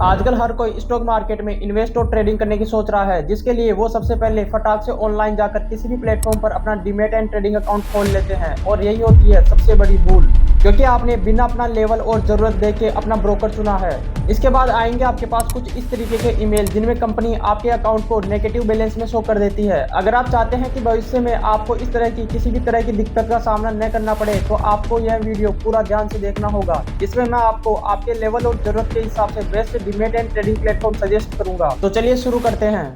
आजकल हर कोई stock market में इन्वेस्ट और ट्रेडिंग करने की सोच रहा है, जिसके लिए वो सबसे पहले फटाक से ऑनलाइन जाकर किसी भी प्लेटफॉर्म पर अपना डीमैट एंड ट्रेडिंग अकाउंट खोल लेते हैं और यही होती है सबसे बड़ी भूल, क्योंकि आपने बिना अपना लेवल और जरूरत देखे अपना ब्रोकर चुना है। इसके बाद आएंगे आपके पास कुछ इस तरीके के ईमेल, जिनमें कंपनी आपके अकाउंट को नेगेटिव बैलेंस में शो कर देती है। अगर आप चाहते हैं कि भविष्य में आपको इस तरह की किसी भी तरह की दिक्कत का सामना न करना पड़े, तो आपको यह वीडियो पूरा ध्यान से देखना होगा। इसमें मैं आपको आपके लेवल और जरूरत के हिसाब से best demat and trading platform suggest करूंगा। तो चलिए शुरू करते हैं।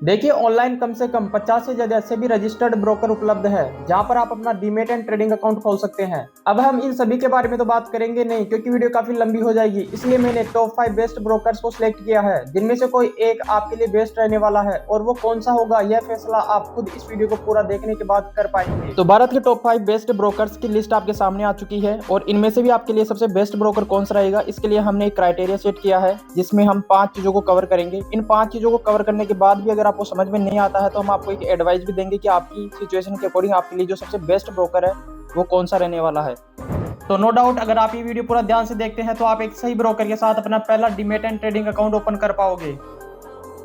देखिए, ऑनलाइन कम से कम 50 से ज्यादा से भी रजिस्टर्ड ब्रोकर उपलब्ध है, जहां पर आप अपना डीमैट एंड ट्रेडिंग अकाउंट खोल सकते हैं। अब हम इन सभी के बारे में तो बात करेंगे नहीं, क्योंकि वीडियो काफी लंबी हो जाएगी। इसलिए मैंने टॉप 5 बेस्ट ब्रोकर्स को सिलेक्ट किया है, जिनमें से कोई एक आपके लिए बेस्ट रहने वाला है, और वो कौन सा होगा यह फैसला आप खुद इस वीडियो को पूरा देखने के बाद कर पाएंगे। तो भारत के टॉप 5 बेस्ट ब्रोकर्स की लिस्ट आपके सामने आ चुकी है, और इनमें से भी आपके लिए सबसे बेस्ट ब्रोकर कौन सा रहेगा, इसके लिए हमने एक क्राइटेरिया सेट किया है, जिसमें हम 5 चीजों को कवर करेंगे। इन 5 चीजों को कवर करने के बाद भी अगर आपको समझ में नहीं आता है, तो हम आपको एक एडवाइस भी देंगे कि आपकी सिचुएशन के अकॉर्डिंग आपके लिए जो सबसे बेस्ट ब्रोकर है वो कौन सा रहने वाला है। तो नो डाउट, अगर आप ये वीडियो पूरा ध्यान से देखते हैं तो आप एक सही ब्रोकर के साथ अपना पहला demat and trading account open कर पाओगे।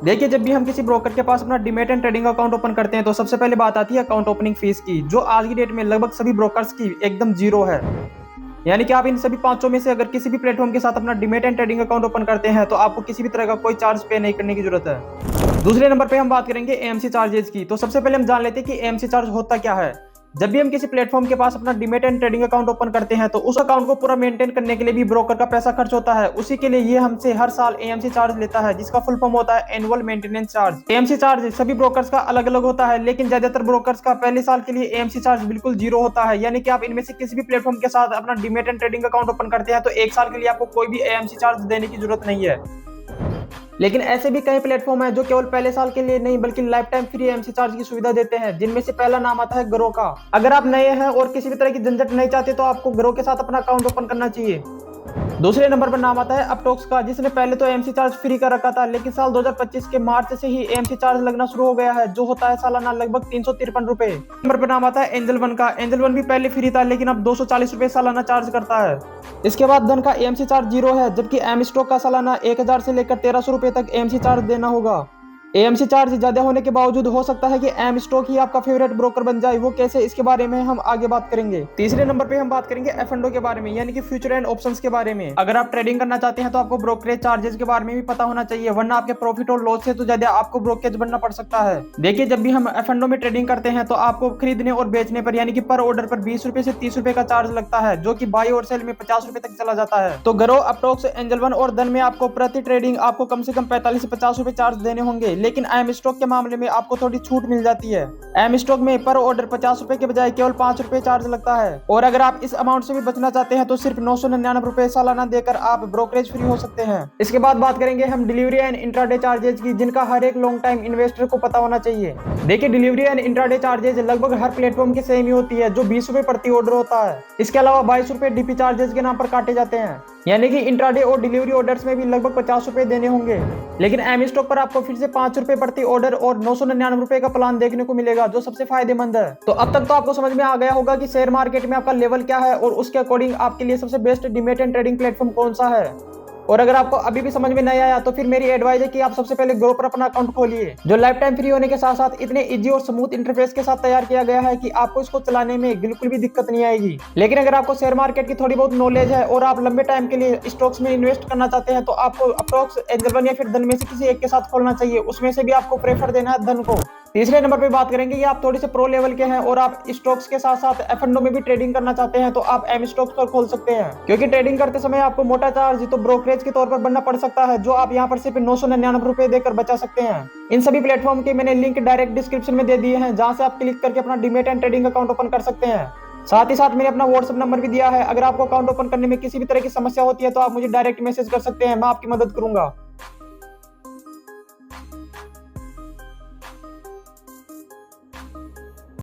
देखिए, जब भी हम किसी ब्रोकर के पास अपना demat and trading account open करते हैं, तो सबसे पहले बात आती है अकाउंट ओपनिंग फीस की, जो आज की डेट में लगभग सभी ब्रोकर्स की एकदम जीरो है। यानी कि आप इन सभी 5 में से अगर किसी भी प्लेटफॉर्म के साथ अपना demat and trading account open करते हैं, तो आपको किसी भी तरह का कोई चार्ज पे नहीं करने की जरूरत है। दूसरे नंबर पे हम बात करेंगे एएमसी चार्जेस की। तो सबसे पहले हम जान लेते हैं कि एएमसी चार्ज होता क्या है। जब भी हम किसी प्लेटफॉर्म के पास अपना demat and trading account open करते हैं, तो उस अकाउंट को पूरा मेंटेन करने के लिए भी ब्रोकर का पैसा खर्च होता है। उसी के लिए ये हमसे हर साल एएमसी चार्ज लेता है, जिसका फुल फॉर्म होता है annual maintenance charge. AMC charge सभी ब्रोकर्स का अलग अलग होता है, लेकिन ज्यादातर ब्रोकर्स का पहले साल के लिए एएमसी चार्ज बिल्कुल जीरो होता है। यानी कि आप इनमें से किसी भी प्लेटफॉर्म के साथ अपना demat and trading account open करते हैं, तो 1 साल के लिए आपको कोई भी एएमसी चार्ज देने की जरूरत नहीं है। लेकिन ऐसे भी कई प्लेटफॉर्म हैं जो केवल पहले साल के लिए नहीं बल्कि life time free AMC charge की सुविधा देते हैं, जिनमें से पहला नाम आता है ग्रो का। अगर आप नए हैं और किसी भी तरह की झंझट नहीं चाहते, तो आपको ग्रो के साथ अपना अकाउंट ओपन करना चाहिए। दूसरे नंबर पर नाम आता है अपटॉक्स का, जिसने पहले तो एएमसी चार्ज फ्री कर रखा था, लेकिन साल 2025 के मार्च से ही एएमसी चार्ज लगना शुरू हो गया है, जो होता है सालाना लगभग 353 रुपए। नंबर पर नाम आता है एंजल वन का। एंजल वन भी पहले फ्री था, लेकिन अब 240 रुपए सालाना चार्ज करता है। इसके बाद धन का एएमसी चार्ज जीरो है, जबकि एम स्टॉक का सालाना 1000 से लेकर 1300 रुपए तक एएमसी चार्ज देना होगा। एएमसी चार्ज ज्यादा होने के बावजूद हो सकता है कि एम स्टॉक ही आपका फेवरेट ब्रोकर बन जाए। वो कैसे, इसके बारे में हम आगे बात करेंगे। तीसरे नंबर पे हम बात करेंगे एफ&ओ के बारे में, यानी कि फ्यूचर एंड ऑप्शंस के बारे में। अगर आप ट्रेडिंग करना चाहते हैं, तो आपको ब्रोकरेज चार्जेस के बारे में भी पता होना चाहिए, वरना आपके प्रॉफिट और लॉस से तो ज्यादा आपको ब्रोकरेज बनना पड़ सकता है। देखिए, जब भी हम एफ&ओ में ट्रेडिंग करते हैं, तो आपको खरीदने और बेचने पर यानी कि पर ऑर्डर पर 20 रुपए से 30 रुपए का चार्ज लगता है, जो कि बाई और सेल में 50 रुपए तक चला जाता है। तो ग्रो, अपटॉक्स, एंजल वन और धन में आपको प्रति ट्रेडिंग आपको कम से कम 45 से 50 रुपए चार्ज देने होंगे। लेकिन एम स्टॉक के मामले में आपको थोड़ी छूट मिल जाती है। एम स्टॉक में पर ऑर्डर 50 रुपए के बजाय केवल 5 रुपए चार्ज लगता है, और अगर आप इस अमाउंट से भी बचना चाहते हैं, तो सिर्फ 999 रुपए सालाना देकर आप ब्रोकरेज फ्री हो सकते हैं। इसके बाद बात करेंगे हम डिलीवरी एंड इंट्राडे चार्जेज की, जिनका हर एक लॉन्ग टाइम इन्वेस्टर को पता होना चाहिए। देखिए, डिलीवरी एंड इंट्राडे चार्जेज लगभग हर प्लेटफॉर्म की सेम ही होती है, जो 20 रुपए प्रति ऑर्डर होता है। इसके अलावा 22 रुपए डीपी चार्जेस के नाम पर काटे जाते हैं, यानी कि इंट्राडे और डिलीवरी ऑर्डर्स में भी लगभग 50 रुपए देने होंगे। लेकिन एम स्टॉक पर आपको फिर से 5 रुपए प्रति ऑर्डर और 999 रुपए का प्लान देखने को मिलेगा, जो सबसे फायदेमंद है। तो अब तक तो आपको समझ में आ गया होगा कि शेयर मार्केट में आपका लेवल क्या है, और उसके अकॉर्डिंग आपके लिए सबसे best demat and trading platform कौन सा है। और अगर आपको अभी भी समझ में नहीं आया, तो फिर मेरी एडवाइस है कि आप सबसे पहले ग्रो पर अपना अकाउंट खोलिए, जो लाइफ टाइम फ्री होने के साथ साथ इतने इजी और स्मूथ इंटरफेस के साथ तैयार किया गया है कि आपको इसको चलाने में बिल्कुल भी दिक्कत नहीं आएगी। लेकिन अगर आपको शेयर मार्केट की थोड़ी बहुत नॉलेज है और आप लंबे टाइम के लिए स्टॉक्स में इन्वेस्ट करना चाहते हैं, तो आपको अपटॉक्स, एंजल वन या फिर धन में से किसी एक के साथ खोलना चाहिए। उसमें से भी आपको प्रेफर देना है धन को। तीसरे नंबर पे बात करेंगे कि आप थोड़े से प्रो लेवल के हैं और आप स्टॉक्स के साथ साथ एफ&ओ में भी ट्रेडिंग करना चाहते हैं, तो आप एम स्टॉक्स पर खोल सकते हैं, क्योंकि ट्रेडिंग करते समय आपको मोटा चार्ज तो ब्रोकरेज के तौर पर बनना पड़ सकता है, जो आप यहाँ पर सिर्फ 999 रुपए देकर बचा सकते हैं। इन सभी प्लेटफॉर्म के मैंने लिंक डायरेक्ट डिस्क्रिप्शन में दे दिए हैं, जहां से आप क्लिक करके अपना demat and trading account open कर सकते हैं। साथ ही साथ मैंने अपना व्हाट्सएप नंबर भी दिया है। अगर आपको अकाउंट ओपन करने में किसी भी तरह की समस्या होती है, तो आप मुझे डायरेक्ट मैसेज कर सकते हैं, मैं आपकी मदद करूंगा।